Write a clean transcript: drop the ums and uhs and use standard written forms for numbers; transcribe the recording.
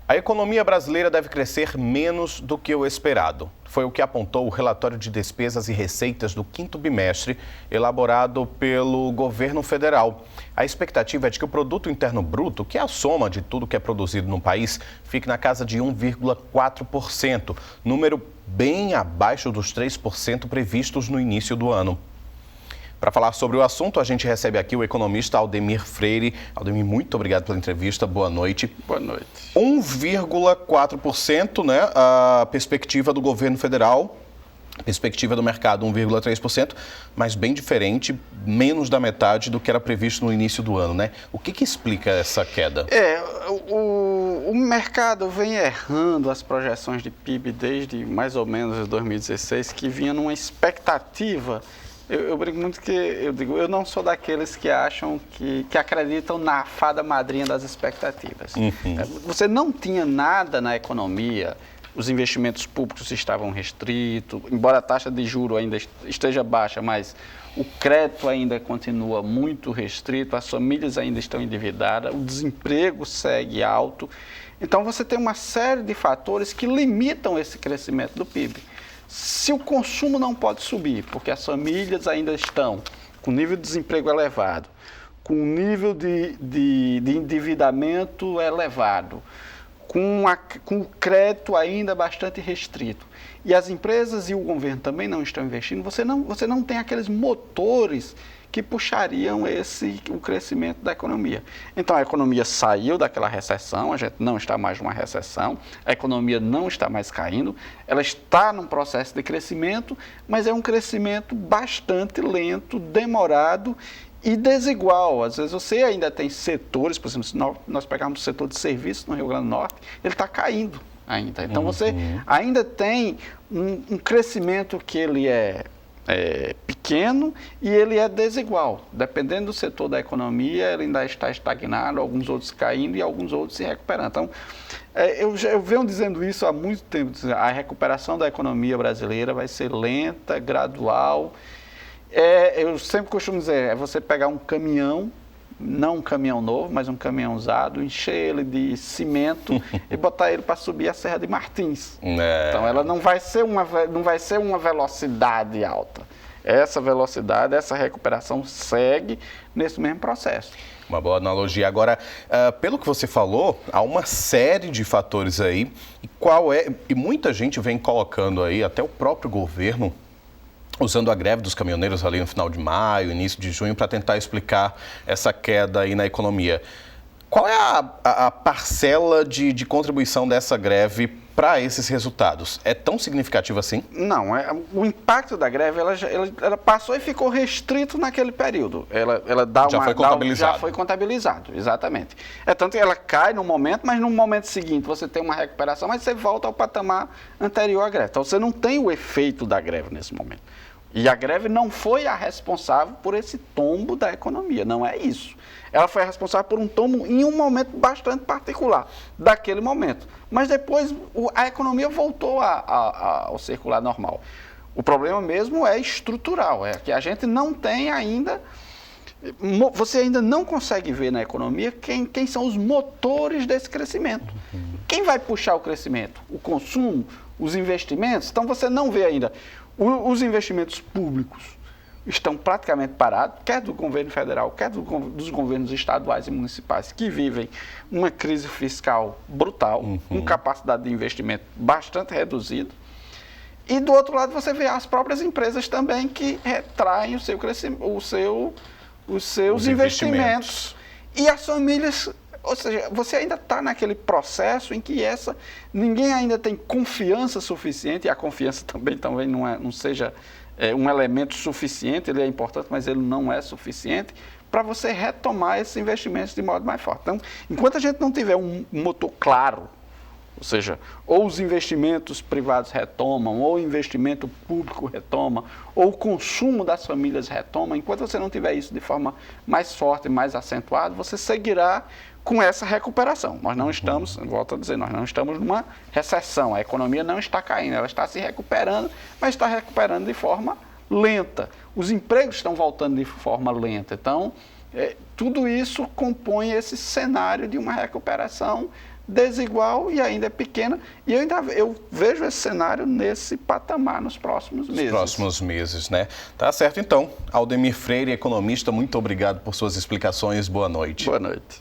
A economia brasileira deve crescer menos do que o esperado. Foi o que apontou o relatório de despesas e receitas do 5º bimestre, elaborado pelo governo federal. A expectativa é de que o produto interno bruto, que é a soma de tudo que é produzido no país, fique na casa de 1,4%, número bem abaixo dos 3% previstos no início do ano. Para falar sobre o assunto, a gente recebe aqui o economista Aldemir Freire. Aldemir, muito obrigado pela entrevista. Boa noite. Boa noite. 1,4%, né? A perspectiva do governo federal, perspectiva do mercado 1,3%, mas bem diferente, menos da metade do que era previsto no início do ano, né? O que explica essa queda? O mercado vem errando as projeções de PIB desde mais ou menos 2016, que vinha numa expectativa. Eu brinco muito que eu não sou daqueles que acham que acreditam na fada madrinha das expectativas. Você não tinha nada na economia, os investimentos públicos estavam restritos, embora a taxa de juros ainda esteja baixa, mas o crédito ainda continua muito restrito, as famílias ainda estão endividadas, o desemprego segue alto. Então você tem uma série de fatores que limitam esse crescimento do PIB. Se o consumo não pode subir, porque as famílias ainda estão com nível de desemprego elevado, com nível de endividamento elevado, com o crédito ainda bastante restrito, e as empresas e o governo também não estão investindo, você não tem aqueles motores que puxariam o crescimento da economia. Então, a economia saiu daquela recessão, a gente não está mais numa recessão, a economia não está mais caindo, ela está num processo de crescimento, mas é um crescimento bastante lento, demorado e desigual. Às vezes você ainda tem setores, por exemplo, se nós pegarmos o setor de serviços no Rio Grande do Norte, ele está caindo ainda. Então, você ainda tem um crescimento que ele é pequeno e ele é desigual. Dependendo do setor da economia, ele ainda está estagnado, alguns outros caindo e alguns outros se recuperando. Então, eu venho dizendo isso há muito tempo, a recuperação da economia brasileira vai ser lenta, gradual. Eu sempre costumo dizer, é você pegar um caminhão, não um caminhão novo, mas um caminhão usado, encher ele de cimento e botar ele para subir a Serra de Martins. Então, ela não vai ser uma velocidade alta. Essa velocidade, essa recuperação segue nesse mesmo processo. Uma boa analogia. Agora, pelo que você falou, há uma série de fatores aí. E muita gente vem colocando aí, até o próprio governo, usando a greve dos caminhoneiros ali no final de maio, início de junho, para tentar explicar essa queda aí na economia. Qual é a parcela de contribuição dessa greve para esses resultados? É tão significativo assim? Não, o impacto da greve ela passou e ficou restrito naquele período. Já foi contabilizado, exatamente. Tanto que ela cai no momento, mas no momento seguinte você tem uma recuperação, mas você volta ao patamar anterior à greve. Então você não tem o efeito da greve nesse momento. E a greve não foi a responsável por esse tombo da economia, não é isso. Ela foi a responsável por um tombo em um momento bastante particular, daquele momento. Mas depois a economia voltou ao circular normal. O problema mesmo é estrutural, é que a gente não tem ainda... Você ainda não consegue ver na economia quem são os motores desse crescimento. Quem vai puxar o crescimento? O consumo? Os investimentos? Então você não vê ainda... Os investimentos públicos estão praticamente parados, quer do governo federal, quer dos governos estaduais e municipais, que vivem uma crise fiscal brutal, com capacidade de investimento bastante reduzida. E do outro lado você vê as próprias empresas também que retraem os seus investimentos. E as famílias... Ou seja, você ainda está naquele processo em que ninguém ainda tem confiança suficiente, e a confiança também não seja um elemento suficiente, ele é importante, mas ele não é suficiente, para você retomar esses investimentos de modo mais forte. Então, enquanto a gente não tiver um motor claro, ou seja, ou os investimentos privados retomam, ou o investimento público retoma, ou o consumo das famílias retoma, enquanto você não tiver isso de forma mais forte, mais acentuada, você seguirá com essa recuperação. Nós não estamos, volto a dizer, nós não estamos numa recessão, a economia não está caindo, ela está se recuperando, mas está recuperando de forma lenta. Os empregos estão voltando de forma lenta. Então, tudo isso compõe esse cenário de uma recuperação desigual e ainda é pequena. E eu vejo esse cenário nesse patamar nos próximos meses. Nos próximos meses, né? Tá certo, então. Aldemir Freire, economista, muito obrigado por suas explicações. Boa noite. Boa noite.